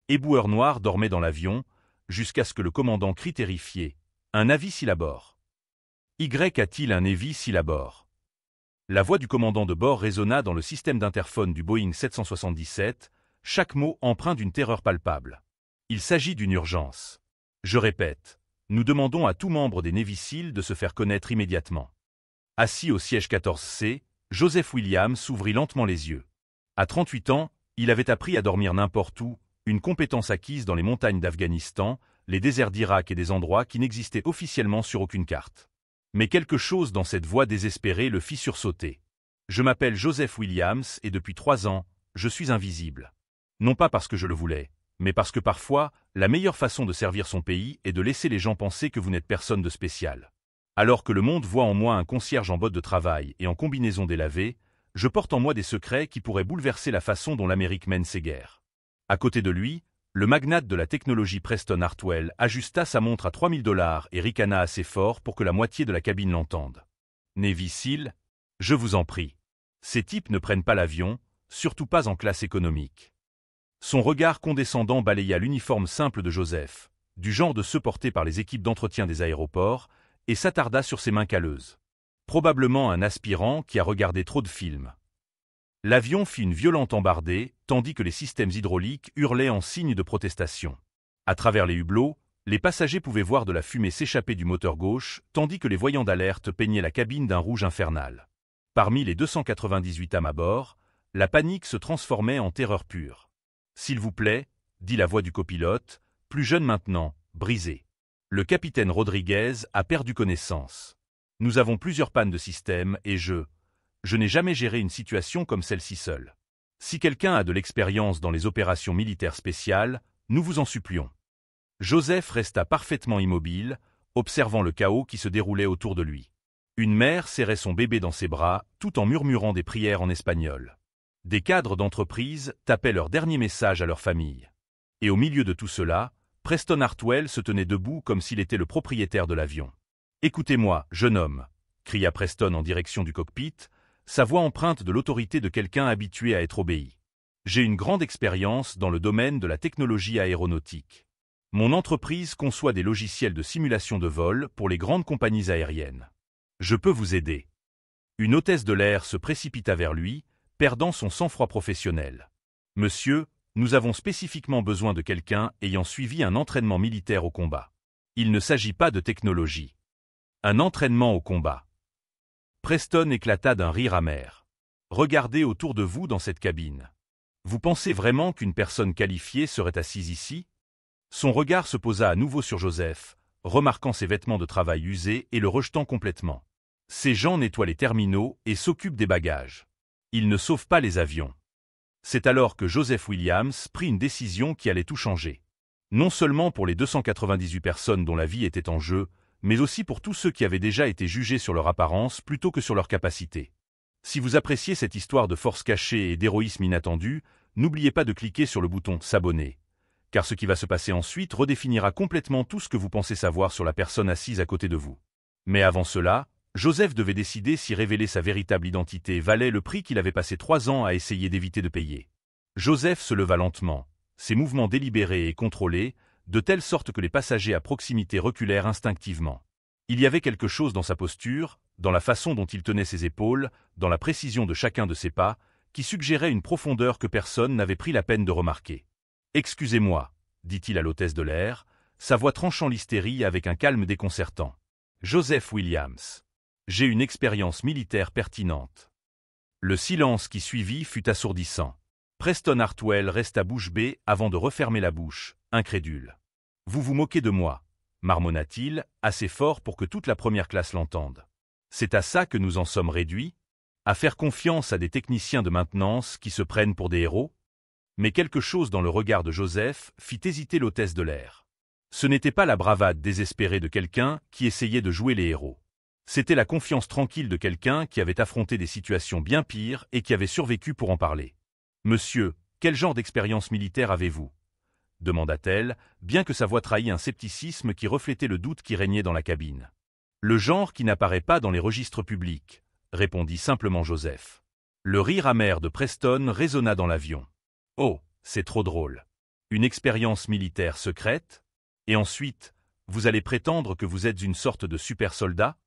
Éboueur noir dormait dans l'avion, jusqu'à ce que le commandant crie terrifié. Un avis syllabore. Y a-t-il un avis syllabore? La voix du commandant de bord résonna dans le système d'interphone du Boeing 777, chaque mot empreint d'une terreur palpable. Il s'agit d'une urgence. Je répète, nous demandons à tout membre des Navy SEAL de se faire connaître immédiatement. Assis au siège 14C, Joseph Williams ouvrit lentement les yeux. À 38 ans, il avait appris à dormir n'importe où, une compétence acquise dans les montagnes d'Afghanistan, les déserts d'Irak et des endroits qui n'existaient officiellement sur aucune carte. Mais quelque chose dans cette voix désespérée le fit sursauter. Je m'appelle Joseph Williams et depuis 3 ans, je suis invisible. Non pas parce que je le voulais, mais parce que parfois, la meilleure façon de servir son pays est de laisser les gens penser que vous n'êtes personne de spécial. Alors que le monde voit en moi un concierge en bottes de travail et en combinaison délavée, je porte en moi des secrets qui pourraient bouleverser la façon dont l'Amérique mène ses guerres. À côté de lui, le magnate de la technologie Preston Hartwell ajusta sa montre à $3000 et ricana assez fort pour que la moitié de la cabine l'entende. Navy SEAL, je vous en prie. Ces types ne prennent pas l'avion, surtout pas en classe économique. Son regard condescendant balaya l'uniforme simple de Joseph, du genre de ceux portés par les équipes d'entretien des aéroports, et s'attarda sur ses mains calleuses. Probablement un aspirant qui a regardé trop de films. L'avion fit une violente embardée, tandis que les systèmes hydrauliques hurlaient en signe de protestation. À travers les hublots, les passagers pouvaient voir de la fumée s'échapper du moteur gauche, tandis que les voyants d'alerte peignaient la cabine d'un rouge infernal. Parmi les 298 âmes à bord, la panique se transformait en terreur pure. « S'il vous plaît », dit la voix du copilote, plus jeune maintenant, brisé. Le capitaine Rodriguez a perdu connaissance. Nous avons plusieurs pannes de système et je n'ai jamais géré une situation comme celle-ci seul. Si quelqu'un a de l'expérience dans les opérations militaires spéciales, nous vous en supplions. Joseph resta parfaitement immobile, observant le chaos qui se déroulait autour de lui. Une mère serrait son bébé dans ses bras, tout en murmurant des prières en espagnol. Des cadres d'entreprise tapaient leur dernier message à leur famille. Et au milieu de tout cela, Preston Hartwell se tenait debout comme s'il était le propriétaire de l'avion. « Écoutez-moi, jeune homme !» cria Preston en direction du cockpit, sa voix empreinte de l'autorité de quelqu'un habitué à être obéi. « J'ai une grande expérience dans le domaine de la technologie aéronautique. Mon entreprise conçoit des logiciels de simulation de vol pour les grandes compagnies aériennes. Je peux vous aider. » Une hôtesse de l'air se précipita vers lui, perdant son sang-froid professionnel. « Monsieur, nous avons spécifiquement besoin de quelqu'un ayant suivi un entraînement militaire au combat. Il ne s'agit pas de technologie. Un entraînement au combat. » Preston éclata d'un rire amer. « Regardez autour de vous dans cette cabine. Vous pensez vraiment qu'une personne qualifiée serait assise ici ?» Son regard se posa à nouveau sur Joseph, remarquant ses vêtements de travail usés et le rejetant complètement. Ces gens nettoient les terminaux et s'occupent des bagages. Ils ne sauvent pas les avions. C'est alors que Joseph Williams prit une décision qui allait tout changer. Non seulement pour les 298 personnes dont la vie était en jeu, mais aussi pour tous ceux qui avaient déjà été jugés sur leur apparence plutôt que sur leur capacité. Si vous appréciez cette histoire de force cachée et d'héroïsme inattendu, n'oubliez pas de cliquer sur le bouton « S'abonner », car ce qui va se passer ensuite redéfinira complètement tout ce que vous pensez savoir sur la personne assise à côté de vous. Mais avant cela, Joseph devait décider si révéler sa véritable identité valait le prix qu'il avait passé 3 ans à essayer d'éviter de payer. Joseph se leva lentement, ses mouvements délibérés et contrôlés, de telle sorte que les passagers à proximité reculèrent instinctivement. Il y avait quelque chose dans sa posture, dans la façon dont il tenait ses épaules, dans la précision de chacun de ses pas, qui suggérait une profondeur que personne n'avait pris la peine de remarquer. « Excusez-moi », dit-il à l'hôtesse de l'air, sa voix tranchant l'hystérie avec un calme déconcertant. « Joseph Williams. J'ai une expérience militaire pertinente. » Le silence qui suivit fut assourdissant. Preston Hartwell resta bouche bée avant de refermer la bouche, incrédule. « Vous vous moquez de moi », marmonna-t-il, assez fort pour que toute la première classe l'entende. « C'est à ça que nous en sommes réduits ? À faire confiance à des techniciens de maintenance qui se prennent pour des héros ?» Mais quelque chose dans le regard de Joseph fit hésiter l'hôtesse de l'air. Ce n'était pas la bravade désespérée de quelqu'un qui essayait de jouer les héros. C'était la confiance tranquille de quelqu'un qui avait affronté des situations bien pires et qui avait survécu pour en parler. « Monsieur, quel genre d'expérience militaire avez-vous » demanda-t-elle, bien que sa voix trahît un scepticisme qui reflétait le doute qui régnait dans la cabine. « Le genre qui n'apparaît pas dans les registres publics » répondit simplement Joseph. Le rire amer de Preston résonna dans l'avion. « Oh, c'est trop drôle. Une expérience militaire secrète? Et ensuite, vous allez prétendre que vous êtes une sorte de super soldat?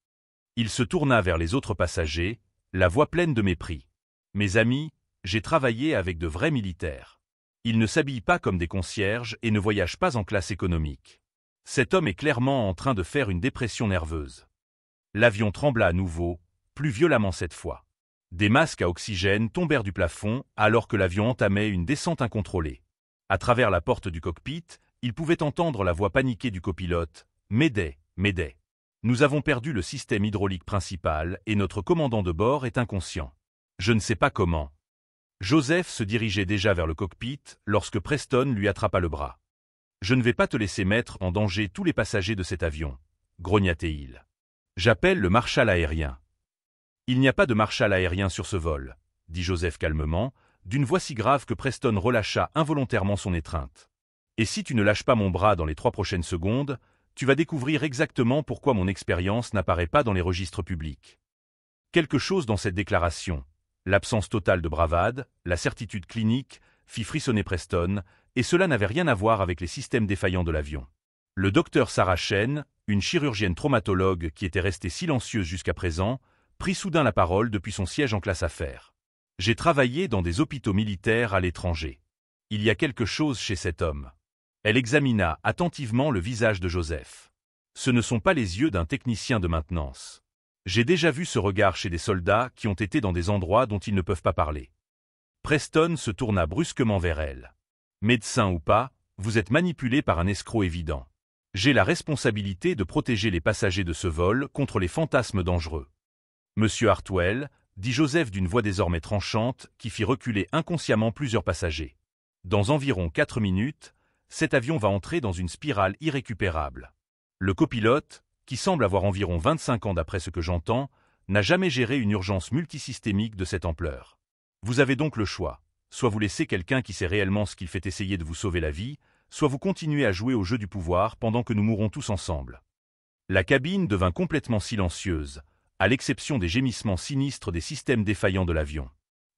Il se tourna vers les autres passagers, la voix pleine de mépris. Mes amis, j'ai travaillé avec de vrais militaires. Ils ne s'habillent pas comme des concierges et ne voyagent pas en classe économique. Cet homme est clairement en train de faire une dépression nerveuse. L'avion trembla à nouveau, plus violemment cette fois. Des masques à oxygène tombèrent du plafond alors que l'avion entamait une descente incontrôlée. À travers la porte du cockpit, il pouvait entendre la voix paniquée du copilote. « Mayday, Mayday. Nous avons perdu le système hydraulique principal et notre commandant de bord est inconscient. Je ne sais pas comment. » Joseph se dirigeait déjà vers le cockpit lorsque Preston lui attrapa le bras. « Je ne vais pas te laisser mettre en danger tous les passagers de cet avion, » grogna-t-il. « J'appelle le marshal aérien. » « Il n'y a pas de marshal aérien sur ce vol, » dit Joseph calmement, d'une voix si grave que Preston relâcha involontairement son étreinte. « Et si tu ne lâches pas mon bras dans les 3 prochaines secondes, tu vas découvrir exactement pourquoi mon expérience n'apparaît pas dans les registres publics. » Quelque chose dans cette déclaration, l'absence totale de bravade, la certitude clinique, fit frissonner Preston, et cela n'avait rien à voir avec les systèmes défaillants de l'avion. Le docteur Sarah Chen, une chirurgienne traumatologue qui était restée silencieuse jusqu'à présent, prit soudain la parole depuis son siège en classe affaires. « J'ai travaillé dans des hôpitaux militaires à l'étranger. Il y a quelque chose chez cet homme. » Elle examina attentivement le visage de Joseph. « Ce ne sont pas les yeux d'un technicien de maintenance. J'ai déjà vu ce regard chez des soldats qui ont été dans des endroits dont ils ne peuvent pas parler. » Preston se tourna brusquement vers elle. « Médecin ou pas, vous êtes manipulé par un escroc évident. J'ai la responsabilité de protéger les passagers de ce vol contre les fantasmes dangereux. » Monsieur Hartwell, dit Joseph d'une voix désormais tranchante qui fit reculer inconsciemment plusieurs passagers. Dans environ 4 minutes, cet avion va entrer dans une spirale irrécupérable. Le copilote, qui semble avoir environ 25 ans d'après ce que j'entends, n'a jamais géré une urgence multisystémique de cette ampleur. Vous avez donc le choix. Soit vous laissez quelqu'un qui sait réellement ce qu'il fait essayer de vous sauver la vie, soit vous continuez à jouer au jeu du pouvoir pendant que nous mourrons tous ensemble. La cabine devint complètement silencieuse, à l'exception des gémissements sinistres des systèmes défaillants de l'avion.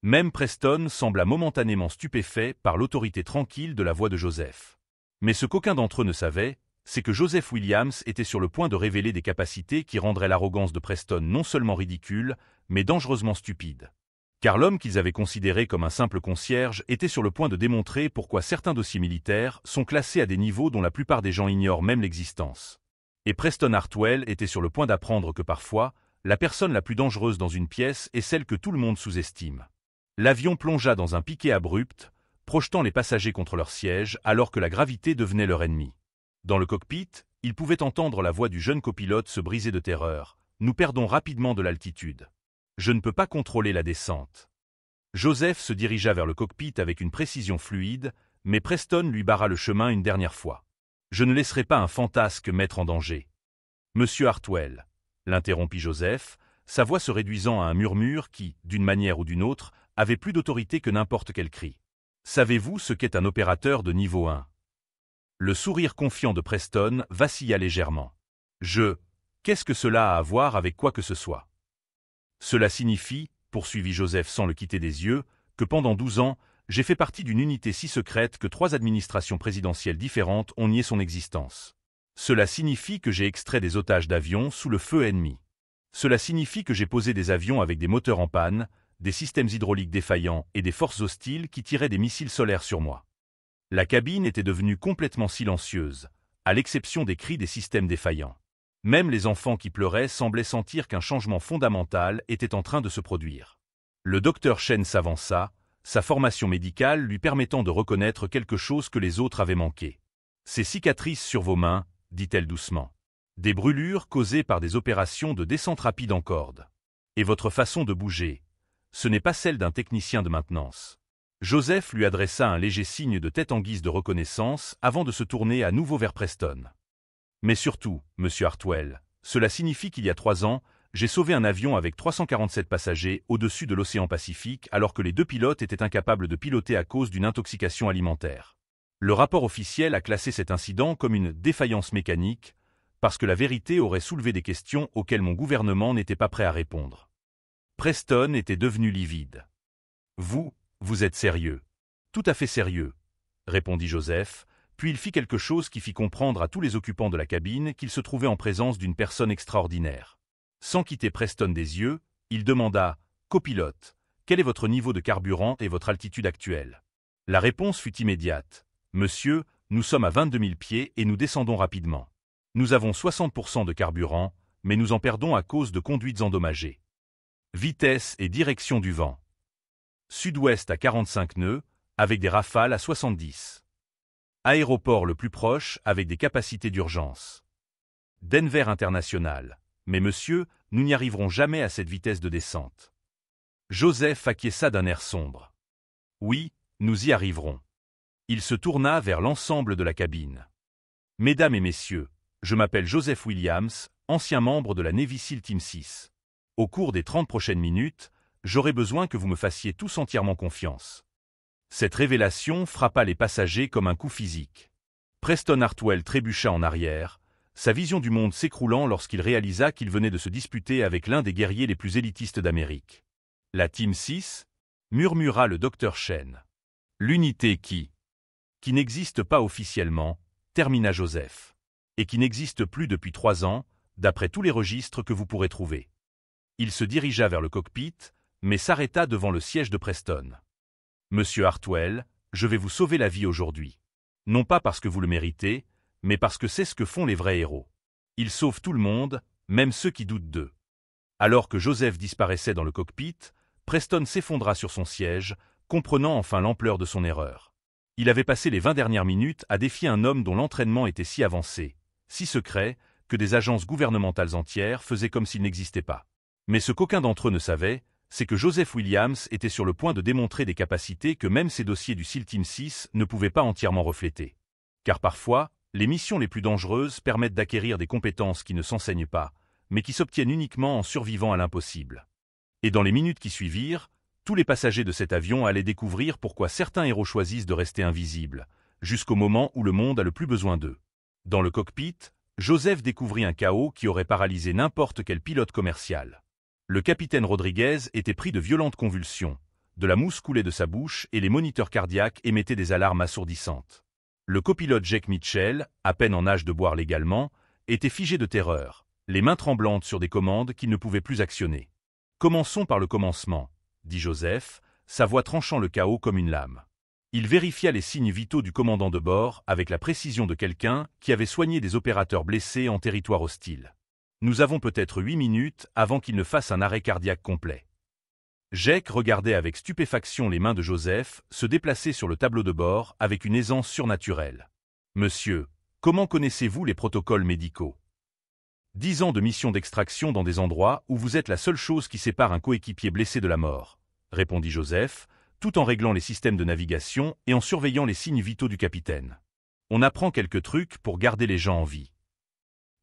Même Preston sembla momentanément stupéfait par l'autorité tranquille de la voix de Joseph. Mais ce qu'aucun d'entre eux ne savait, c'est que Joseph Williams était sur le point de révéler des capacités qui rendraient l'arrogance de Preston non seulement ridicule, mais dangereusement stupide. Car l'homme qu'ils avaient considéré comme un simple concierge était sur le point de démontrer pourquoi certains dossiers militaires sont classés à des niveaux dont la plupart des gens ignorent même l'existence. Et Preston Hartwell était sur le point d'apprendre que parfois, la personne la plus dangereuse dans une pièce est celle que tout le monde sous-estime. L'avion plongea dans un piqué abrupt, projetant les passagers contre leur siège alors que la gravité devenait leur ennemi. Dans le cockpit, ils pouvaient entendre la voix du jeune copilote se briser de terreur. « Nous perdons rapidement de l'altitude. Je ne peux pas contrôler la descente. » Joseph se dirigea vers le cockpit avec une précision fluide, mais Preston lui barra le chemin une dernière fois. « Je ne laisserai pas un fantasque mettre en danger. »« Monsieur Hartwell, » l'interrompit Joseph, sa voix se réduisant à un murmure qui, d'une manière ou d'une autre, avait plus d'autorité que n'importe quel cri. « Savez-vous ce qu'est un opérateur de niveau 1 ?» Le sourire confiant de Preston vacilla légèrement. « Qu'est-ce que cela a à voir avec quoi que ce soit ? » Cela signifie, poursuivit Joseph sans le quitter des yeux, que pendant 12 ans, j'ai fait partie d'une unité si secrète que 3 administrations présidentielles différentes ont nié son existence. Cela signifie que j'ai extrait des otages d'avions sous le feu ennemi. Cela signifie que j'ai posé des avions avec des moteurs en panne, des systèmes hydrauliques défaillants et des forces hostiles qui tiraient des missiles solaires sur moi. La cabine était devenue complètement silencieuse, à l'exception des cris des systèmes défaillants. Même les enfants qui pleuraient semblaient sentir qu'un changement fondamental était en train de se produire. Le docteur Chen s'avança, sa formation médicale lui permettant de reconnaître quelque chose que les autres avaient manqué. « Ces cicatrices sur vos mains, » dit-elle doucement. « Des brûlures causées par des opérations de descente rapide en corde. Et votre façon de bouger, ce n'est pas celle d'un technicien de maintenance. » Joseph lui adressa un léger signe de tête en guise de reconnaissance avant de se tourner à nouveau vers Preston. « Mais surtout, monsieur Hartwell, cela signifie qu'il y a 3 ans, j'ai sauvé un avion avec 347 passagers au-dessus de l'océan Pacifique alors que les 2 pilotes étaient incapables de piloter à cause d'une intoxication alimentaire. Le rapport officiel a classé cet incident comme une défaillance mécanique, parce que la vérité aurait soulevé des questions auxquelles mon gouvernement n'était pas prêt à répondre. » Preston était devenu livide. « Vous êtes sérieux. Tout à fait sérieux. répondit Joseph, puis il fit quelque chose qui fit comprendre à tous les occupants de la cabine qu'il se trouvait en présence d'une personne extraordinaire. Sans quitter Preston des yeux, il demanda « Copilote, quel est votre niveau de carburant et votre altitude actuelle ?» La réponse fut immédiate. « Monsieur, nous sommes à 22 000 pieds et nous descendons rapidement. Nous avons 60% de carburant, mais nous en perdons à cause de conduites endommagées. Vitesse et direction du vent. Sud-ouest à 45 nœuds, avec des rafales à 70. Aéroport le plus proche avec des capacités d'urgence. Denver International. Mais monsieur, nous n'y arriverons jamais à cette vitesse de descente. » Joseph acquiesça d'un air sombre. « Oui, nous y arriverons. » Il se tourna vers l'ensemble de la cabine. « Mesdames et messieurs, je m'appelle Joseph Williams, ancien membre de la Navy SEAL Team 6. Au cours des 30 prochaines minutes, j'aurai besoin que vous me fassiez tous entièrement confiance. » Cette révélation frappa les passagers comme un coup physique. Preston Hartwell trébucha en arrière, sa vision du monde s'écroulant lorsqu'il réalisa qu'il venait de se disputer avec l'un des guerriers les plus élitistes d'Amérique. « La Team 6 » murmura le docteur Chen. « L'unité qui n'existe pas officiellement, » termina Joseph. « Et qui n'existe plus depuis 3 ans, d'après tous les registres que vous pourrez trouver. » Il se dirigea vers le cockpit, mais s'arrêta devant le siège de Preston. « Monsieur Hartwell, je vais vous sauver la vie aujourd'hui. Non pas parce que vous le méritez, mais parce que c'est ce que font les vrais héros. Ils sauvent tout le monde, même ceux qui doutent d'eux. » Alors que Joseph disparaissait dans le cockpit, Preston s'effondra sur son siège, comprenant enfin l'ampleur de son erreur. Il avait passé les 20 dernières minutes à défier un homme dont l'entraînement était si avancé, si secret, que des agences gouvernementales entières faisaient comme s'il n'existait pas. Mais ce qu'aucun d'entre eux ne savait, c'est que Joseph Williams était sur le point de démontrer des capacités que même ses dossiers du SEAL Team 6 ne pouvaient pas entièrement refléter. Car parfois, les missions les plus dangereuses permettent d'acquérir des compétences qui ne s'enseignent pas, mais qui s'obtiennent uniquement en survivant à l'impossible. Et dans les minutes qui suivirent, tous les passagers de cet avion allaient découvrir pourquoi certains héros choisissent de rester invisibles, jusqu'au moment où le monde a le plus besoin d'eux. Dans le cockpit, Joseph découvrit un chaos qui aurait paralysé n'importe quel pilote commercial. Le capitaine Rodriguez était pris de violentes convulsions, de la mousse coulait de sa bouche et les moniteurs cardiaques émettaient des alarmes assourdissantes. Le copilote Jake Mitchell, à peine en âge de boire légalement, était figé de terreur, les mains tremblantes sur des commandes qu'il ne pouvait plus actionner. « Commençons par le commencement, » dit Joseph, sa voix tranchant le chaos comme une lame. Il vérifia les signes vitaux du commandant de bord avec la précision de quelqu'un qui avait soigné des opérateurs blessés en territoire hostile. Nous avons peut-être 8 minutes avant qu'il ne fasse un arrêt cardiaque complet. Jake regardait avec stupéfaction les mains de Joseph se déplacer sur le tableau de bord avec une aisance surnaturelle. « Monsieur, comment connaissez-vous les protocoles médicaux ? 10 ans de mission d'extraction dans des endroits où vous êtes la seule chose qui sépare un coéquipier blessé de la mort, » répondit Joseph, tout en réglant les systèmes de navigation et en surveillant les signes vitaux du capitaine. « On apprend quelques trucs pour garder les gens en vie. »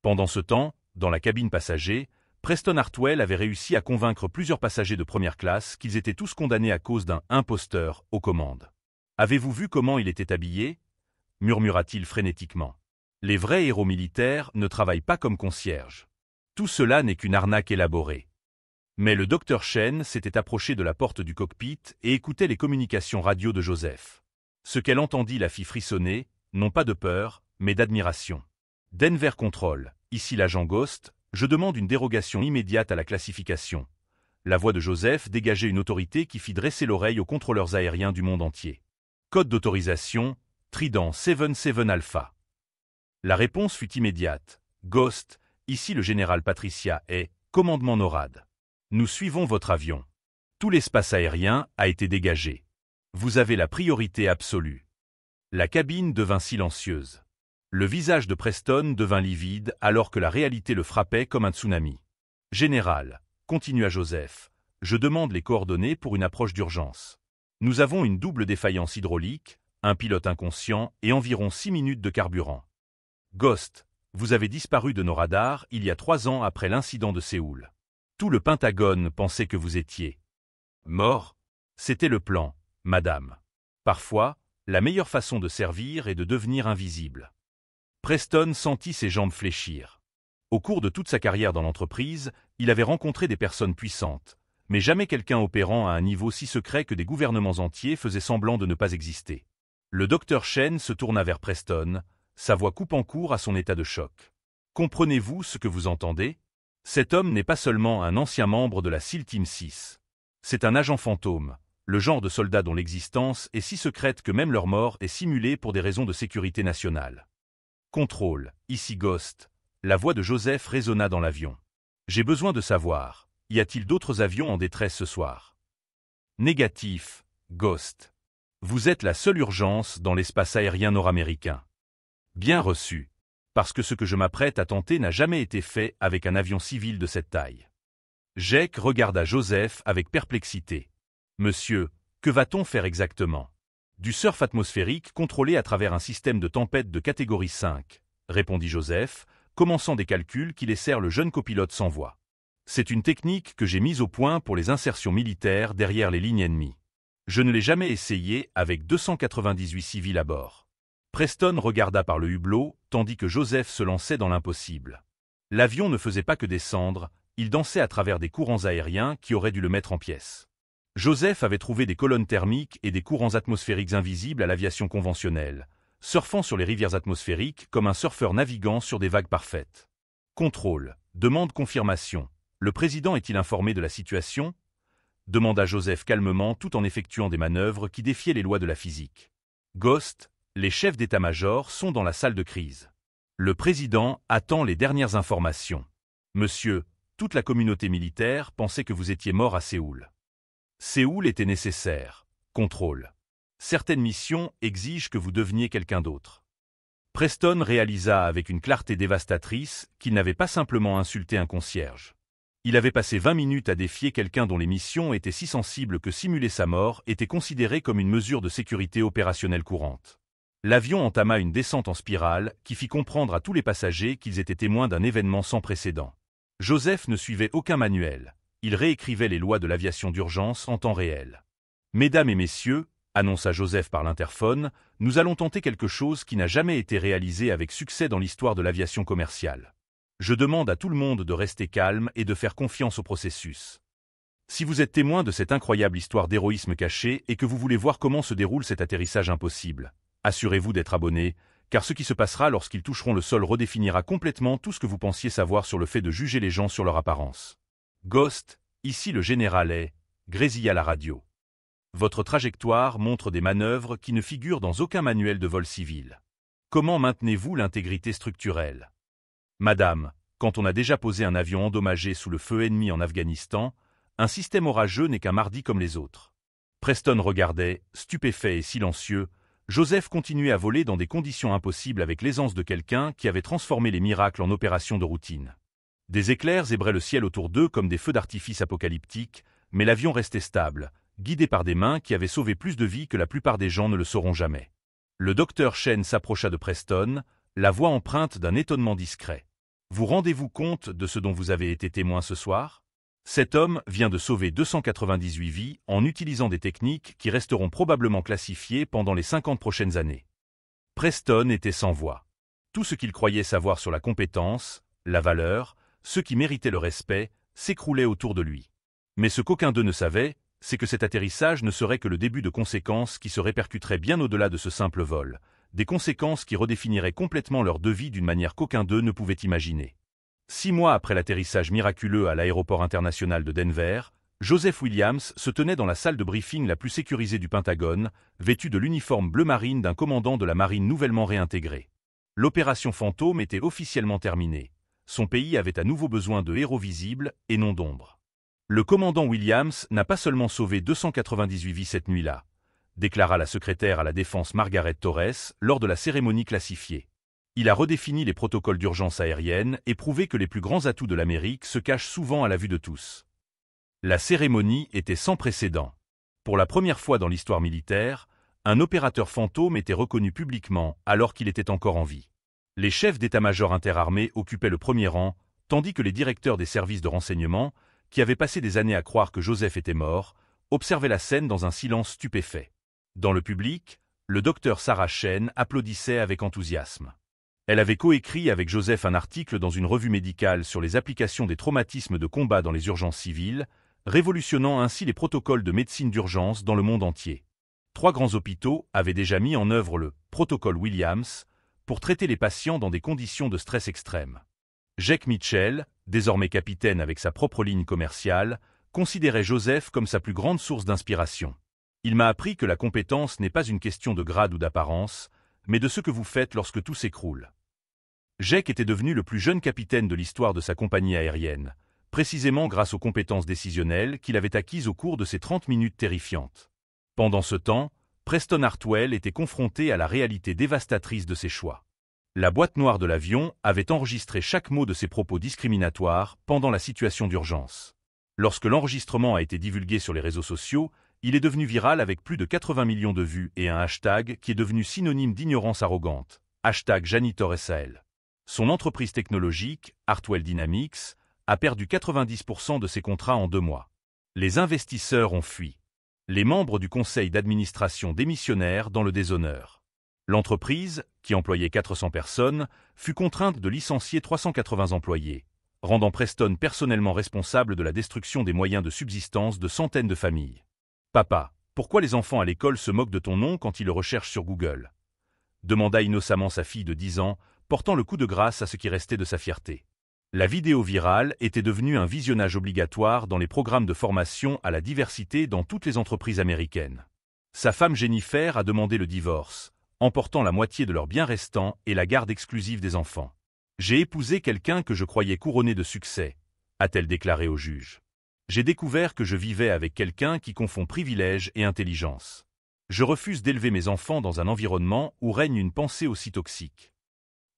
Pendant ce temps, dans la cabine passager, Preston Hartwell avait réussi à convaincre plusieurs passagers de première classe qu'ils étaient tous condamnés à cause d'un imposteur aux commandes. « Avez-vous vu comment il était habillé ?» murmura-t-il frénétiquement. « Les vrais héros militaires ne travaillent pas comme concierges. Tout cela n'est qu'une arnaque élaborée. » Mais le docteur Chen s'était approché de la porte du cockpit et écoutait les communications radio de Joseph. Ce qu'elle entendit la fit frissonner, non pas de peur, mais d'admiration. « Denver Control, ici l'agent Ghost, je demande une dérogation immédiate à la classification. » La voix de Joseph dégageait une autorité qui fit dresser l'oreille aux contrôleurs aériens du monde entier. « Code d'autorisation, Trident 77 Alpha. » La réponse fut immédiate. « Ghost, ici le général Patricia et commandement NORAD. Nous suivons votre avion. Tout l'espace aérien a été dégagé. Vous avez la priorité absolue. » La cabine devint silencieuse. Le visage de Preston devint livide alors que la réalité le frappait comme un tsunami. « Général, » continua Joseph, « je demande les coordonnées pour une approche d'urgence. Nous avons une double défaillance hydraulique, un pilote inconscient et environ 6 minutes de carburant. Ghost, vous avez disparu de nos radars il y a 3 ans après l'incident de Séoul. Tout le Pentagone pensait que vous étiez mort. C'était le plan, madame. Parfois, la meilleure façon de servir est de devenir invisible. » Preston sentit ses jambes fléchir. Au cours de toute sa carrière dans l'entreprise, il avait rencontré des personnes puissantes, mais jamais quelqu'un opérant à un niveau si secret que des gouvernements entiers faisaient semblant de ne pas exister. Le docteur Chen se tourna vers Preston, sa voix coupant court à son état de choc. Comprenez-vous ce que vous entendez? Cet homme n'est pas seulement un ancien membre de la SEAL Team 6. C'est un agent fantôme, le genre de soldat dont l'existence est si secrète que même leur mort est simulée pour des raisons de sécurité nationale. Contrôle, ici Ghost. La voix de Joseph résonna dans l'avion. J'ai besoin de savoir, y a-t-il d'autres avions en détresse ce soir? Négatif, Ghost. Vous êtes la seule urgence dans l'espace aérien nord-américain. Bien reçu. Parce que ce que je m'apprête à tenter n'a jamais été fait avec un avion civil de cette taille. Jake regarda Joseph avec perplexité. Monsieur, que va-t-on faire exactement? Du surf atmosphérique contrôlé à travers un système de tempête de catégorie 5, répondit Joseph, commençant des calculs qui laissèrent le jeune copilote sans voix. C'est une technique que j'ai mise au point pour les insertions militaires derrière les lignes ennemies. Je ne l'ai jamais essayé avec 298 civils à bord. Preston regarda par le hublot, tandis que Joseph se lançait dans l'impossible. L'avion ne faisait pas que descendre, il dansait à travers des courants aériens qui auraient dû le mettre en pièces. Joseph avait trouvé des colonnes thermiques et des courants atmosphériques invisibles à l'aviation conventionnelle, surfant sur les rivières atmosphériques comme un surfeur naviguant sur des vagues parfaites. Contrôle, demande confirmation. Le président est-il informé de la situation? Demanda Joseph calmement tout en effectuant des manœuvres qui défiaient les lois de la physique. Ghost, les chefs d'état-major sont dans la salle de crise. Le président attend les dernières informations. Monsieur, toute la communauté militaire pensait que vous étiez mort à Séoul. Séoul était nécessaire. Contrôle. Certaines missions exigent que vous deveniez quelqu'un d'autre. Preston réalisa avec une clarté dévastatrice qu'il n'avait pas simplement insulté un concierge. Il avait passé 20 minutes à défier quelqu'un dont les missions étaient si sensibles que simuler sa mort était considéré comme une mesure de sécurité opérationnelle courante. L'avion entama une descente en spirale qui fit comprendre à tous les passagers qu'ils étaient témoins d'un événement sans précédent. Joseph ne suivait aucun manuel. Il réécrivait les lois de l'aviation d'urgence en temps réel. « Mesdames et messieurs, annonça Joseph par l'interphone, nous allons tenter quelque chose qui n'a jamais été réalisé avec succès dans l'histoire de l'aviation commerciale. Je demande à tout le monde de rester calme et de faire confiance au processus. Si vous êtes témoin de cette incroyable histoire d'héroïsme caché et que vous voulez voir comment se déroule cet atterrissage impossible, assurez-vous d'être abonné, car ce qui se passera lorsqu'ils toucheront le sol redéfinira complètement tout ce que vous pensiez savoir sur le fait de juger les gens sur leur apparence. Ghost, ici le général est, grésilla la radio. Votre trajectoire montre des manœuvres qui ne figurent dans aucun manuel de vol civil. Comment maintenez-vous l'intégrité structurelle? Madame, quand on a déjà posé un avion endommagé sous le feu ennemi en Afghanistan, un système orageux n'est qu'un mardi comme les autres. Preston regardait, stupéfait et silencieux. Joseph continuait à voler dans des conditions impossibles avec l'aisance de quelqu'un qui avait transformé les miracles en opérations de routine. Des éclairs zébraient le ciel autour d'eux comme des feux d'artifice apocalyptiques, mais l'avion restait stable, guidé par des mains qui avaient sauvé plus de vies que la plupart des gens ne le sauront jamais. Le docteur Chen s'approcha de Preston, la voix empreinte d'un étonnement discret. Vous rendez-vous compte de ce dont vous avez été témoin ce soir? Cet homme vient de sauver 298 vies en utilisant des techniques qui resteront probablement classifiées pendant les 50 prochaines années. Preston était sans voix. Tout ce qu'il croyait savoir sur la compétence, la valeur, ceux qui méritaient le respect, s'écroulait autour de lui. Mais ce qu'aucun d'eux ne savait, c'est que cet atterrissage ne serait que le début de conséquences qui se répercuteraient bien au-delà de ce simple vol, des conséquences qui redéfiniraient complètement leur devis d'une manière qu'aucun d'eux ne pouvait imaginer. 6 mois après l'atterrissage miraculeux à l'aéroport international de Denver, Joseph Williams se tenait dans la salle de briefing la plus sécurisée du Pentagone, vêtu de l'uniforme bleu marine d'un commandant de la marine nouvellement réintégré. L'opération Fantôme était officiellement terminée. Son pays avait à nouveau besoin de héros visibles et non d'ombre. Le commandant Williams n'a pas seulement sauvé 298 vies cette nuit-là, déclara la secrétaire à la Défense Margaret Torres lors de la cérémonie classifiée. Il a redéfini les protocoles d'urgence aérienne et prouvé que les plus grands atouts de l'Amérique se cachent souvent à la vue de tous. La cérémonie était sans précédent. Pour la première fois dans l'histoire militaire, un opérateur fantôme était reconnu publiquement alors qu'il était encore en vie. Les chefs d'état-major interarmés occupaient le premier rang, tandis que les directeurs des services de renseignement, qui avaient passé des années à croire que Joseph était mort, observaient la scène dans un silence stupéfait. Dans le public, le docteur Sarah Chen applaudissait avec enthousiasme. Elle avait coécrit avec Joseph un article dans une revue médicale sur les applications des traumatismes de combat dans les urgences civiles, révolutionnant ainsi les protocoles de médecine d'urgence dans le monde entier. 3 grands hôpitaux avaient déjà mis en œuvre le « protocole Williams » pour traiter les patients dans des conditions de stress extrême. Jake Mitchell, désormais capitaine avec sa propre ligne commerciale, considérait Joseph comme sa plus grande source d'inspiration. Il m'a appris que la compétence n'est pas une question de grade ou d'apparence, mais de ce que vous faites lorsque tout s'écroule. Jake était devenu le plus jeune capitaine de l'histoire de sa compagnie aérienne, précisément grâce aux compétences décisionnelles qu'il avait acquises au cours de ces 30 minutes terrifiantes. Pendant ce temps, Preston Hartwell était confronté à la réalité dévastatrice de ses choix. La boîte noire de l'avion avait enregistré chaque mot de ses propos discriminatoires pendant la situation d'urgence. Lorsque l'enregistrement a été divulgué sur les réseaux sociaux, il est devenu viral avec plus de 80 millions de vues et un hashtag qui est devenu synonyme d'ignorance arrogante, #JanitorSAL. Son entreprise technologique, Hartwell Dynamics, a perdu 90% de ses contrats en 2 mois. Les investisseurs ont fui. Les membres du conseil d'administration démissionnèrent dans le déshonneur. L'entreprise, qui employait 400 personnes, fut contrainte de licencier 380 employés, rendant Preston personnellement responsable de la destruction des moyens de subsistance de centaines de familles. « Papa, pourquoi les enfants à l'école se moquent de ton nom quand ils le recherchent sur Google ?» demanda innocemment sa fille de 10 ans, portant le coup de grâce à ce qui restait de sa fierté. La vidéo virale était devenue un visionnage obligatoire dans les programmes de formation à la diversité dans toutes les entreprises américaines. Sa femme Jennifer a demandé le divorce, emportant la moitié de leurs biens restants et la garde exclusive des enfants. « J'ai épousé quelqu'un que je croyais couronné de succès », a-t-elle déclaré au juge. « J'ai découvert que je vivais avec quelqu'un qui confond privilège et intelligence. Je refuse d'élever mes enfants dans un environnement où règne une pensée aussi toxique. »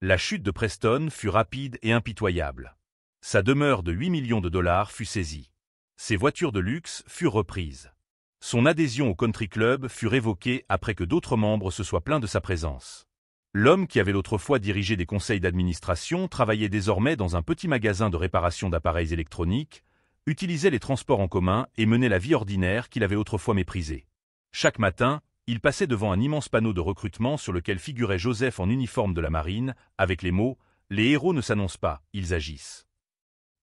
La chute de Preston fut rapide et impitoyable. Sa demeure de 8 millions de dollars fut saisie. Ses voitures de luxe furent reprises. Son adhésion au country club fut révoquée après que d'autres membres se soient plaints de sa présence. L'homme qui avait autrefois dirigé des conseils d'administration travaillait désormais dans un petit magasin de réparation d'appareils électroniques, utilisait les transports en commun et menait la vie ordinaire qu'il avait autrefois méprisée. Chaque matin, il passait devant un immense panneau de recrutement sur lequel figurait Joseph en uniforme de la marine, avec les mots « Les héros ne s'annoncent pas, ils agissent ».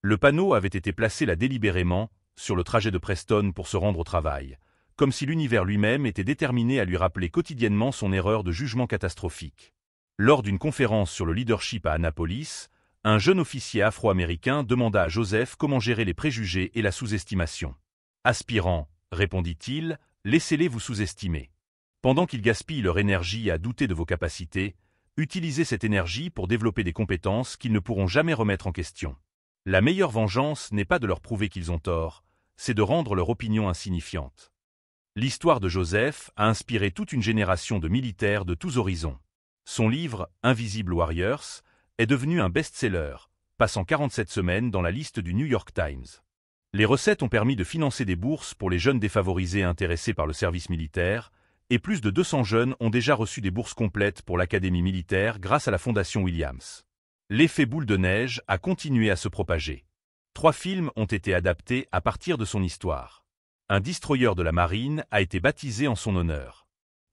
Le panneau avait été placé là délibérément, sur le trajet de Preston pour se rendre au travail, comme si l'univers lui-même était déterminé à lui rappeler quotidiennement son erreur de jugement catastrophique. Lors d'une conférence sur le leadership à Annapolis, un jeune officier afro-américain demanda à Joseph comment gérer les préjugés et la sous-estimation. « Aspirant, répondit-il, laissez-les vous sous-estimer. Pendant qu'ils gaspillent leur énergie à douter de vos capacités, utilisez cette énergie pour développer des compétences qu'ils ne pourront jamais remettre en question. La meilleure vengeance n'est pas de leur prouver qu'ils ont tort, c'est de rendre leur opinion insignifiante. » L'histoire de Joseph a inspiré toute une génération de militaires de tous horizons. Son livre « Invisible Warriors » est devenu un best-seller, passant 47 semaines dans la liste du New York Times. Les recettes ont permis de financer des bourses pour les jeunes défavorisés intéressés par le service militaire, et plus de 200 jeunes ont déjà reçu des bourses complètes pour l'académie militaire grâce à la Fondation Williams. L'effet boule de neige a continué à se propager. 3 films ont été adaptés à partir de son histoire. Un destroyer de la marine a été baptisé en son honneur.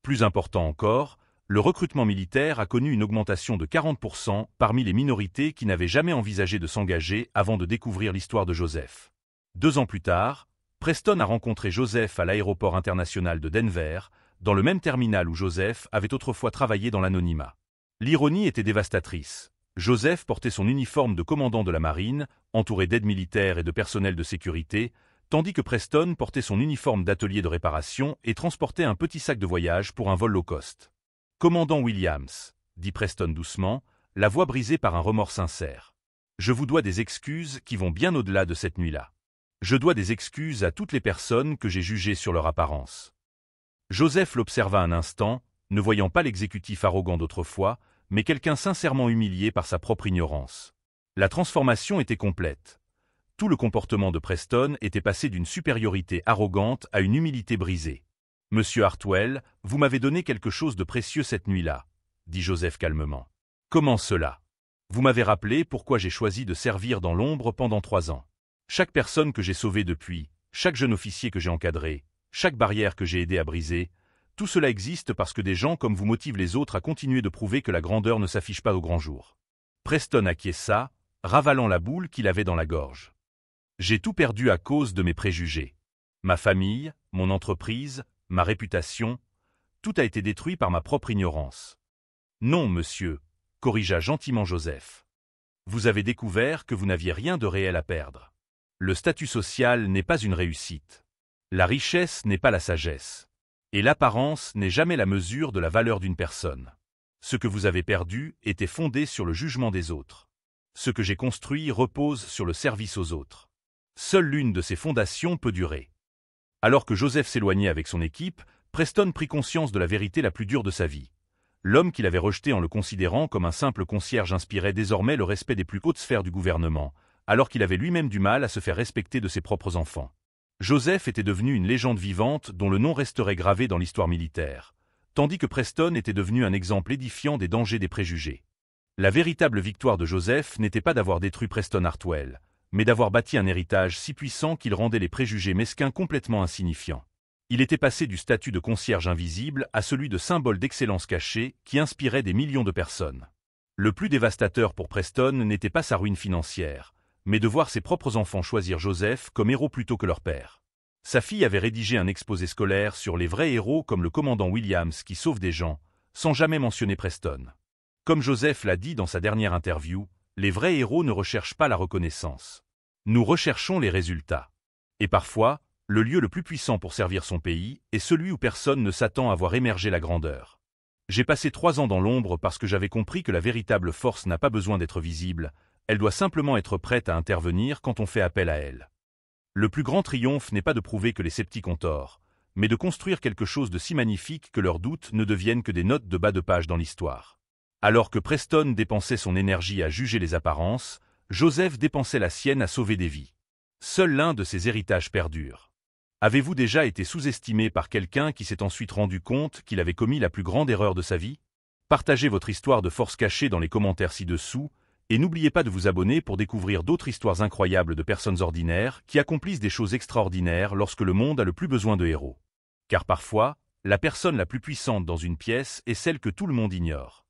Plus important encore, le recrutement militaire a connu une augmentation de 40% parmi les minorités qui n'avaient jamais envisagé de s'engager avant de découvrir l'histoire de Joseph. 2 ans plus tard, Preston a rencontré Joseph à l'aéroport international de Denver, dans le même terminal où Joseph avait autrefois travaillé dans l'anonymat. L'ironie était dévastatrice. Joseph portait son uniforme de commandant de la marine, entouré d'aides militaires et de personnel de sécurité, tandis que Preston portait son uniforme d'atelier de réparation et transportait un petit sac de voyage pour un vol low cost. « Commandant Williams, » dit Preston doucement, la voix brisée par un remords sincère. « Je vous dois des excuses qui vont bien au-delà de cette nuit-là. Je dois des excuses à toutes les personnes que j'ai jugées sur leur apparence. » Joseph l'observa un instant, ne voyant pas l'exécutif arrogant d'autrefois, mais quelqu'un sincèrement humilié par sa propre ignorance. La transformation était complète. Tout le comportement de Preston était passé d'une supériorité arrogante à une humilité brisée. « Monsieur Hartwell, vous m'avez donné quelque chose de précieux cette nuit-là, » dit Joseph calmement. « Comment cela ? Vous m'avez rappelé pourquoi j'ai choisi de servir dans l'ombre pendant 3 ans. Chaque personne que j'ai sauvée depuis, chaque jeune officier que j'ai encadré, chaque barrière que j'ai aidé à briser, tout cela existe parce que des gens comme vous motivent les autres à continuer de prouver que la grandeur ne s'affiche pas au grand jour. » Preston acquiesça, ravalant la boule qu'il avait dans la gorge. « J'ai tout perdu à cause de mes préjugés. Ma famille, mon entreprise, ma réputation, tout a été détruit par ma propre ignorance. Non, monsieur, corrigea gentiment Joseph. Vous avez découvert que vous n'aviez rien de réel à perdre. Le statut social n'est pas une réussite. La richesse n'est pas la sagesse. Et l'apparence n'est jamais la mesure de la valeur d'une personne. Ce que vous avez perdu était fondé sur le jugement des autres. Ce que j'ai construit repose sur le service aux autres. Seule l'une de ces fondations peut durer. Alors que Joseph s'éloignait avec son équipe, Preston prit conscience de la vérité la plus dure de sa vie. L'homme qu'il avait rejeté en le considérant comme un simple concierge inspirait désormais le respect des plus hautes sphères du gouvernement, alors qu'il avait lui-même du mal à se faire respecter de ses propres enfants. Joseph était devenu une légende vivante dont le nom resterait gravé dans l'histoire militaire, tandis que Preston était devenu un exemple édifiant des dangers des préjugés. La véritable victoire de Joseph n'était pas d'avoir détruit Preston Hartwell, mais d'avoir bâti un héritage si puissant qu'il rendait les préjugés mesquins complètement insignifiants. Il était passé du statut de concierge invisible à celui de symbole d'excellence cachée qui inspirait des millions de personnes. Le plus dévastateur pour Preston n'était pas sa ruine financière, mais de voir ses propres enfants choisir Joseph comme héros plutôt que leur père. Sa fille avait rédigé un exposé scolaire sur les vrais héros comme le commandant Williams qui sauve des gens, sans jamais mentionner Preston. Comme Joseph l'a dit dans sa dernière interview, les vrais héros ne recherchent pas la reconnaissance. Nous recherchons les résultats. Et parfois, le lieu le plus puissant pour servir son pays est celui où personne ne s'attend à voir émerger la grandeur. J'ai passé 3 ans dans l'ombre parce que j'avais compris que la véritable force n'a pas besoin d'être visible, elle doit simplement être prête à intervenir quand on fait appel à elle. Le plus grand triomphe n'est pas de prouver que les sceptiques ont tort, mais de construire quelque chose de si magnifique que leurs doutes ne deviennent que des notes de bas de page dans l'histoire. Alors que Preston dépensait son énergie à juger les apparences, Joseph dépensait la sienne à sauver des vies. Seul l'un de ses héritages perdure. Avez-vous déjà été sous-estimé par quelqu'un qui s'est ensuite rendu compte qu'il avait commis la plus grande erreur de sa vie? Partagez votre histoire de force cachée dans les commentaires ci-dessous, et n'oubliez pas de vous abonner pour découvrir d'autres histoires incroyables de personnes ordinaires qui accomplissent des choses extraordinaires lorsque le monde a le plus besoin de héros. Car parfois, la personne la plus puissante dans une pièce est celle que tout le monde ignore.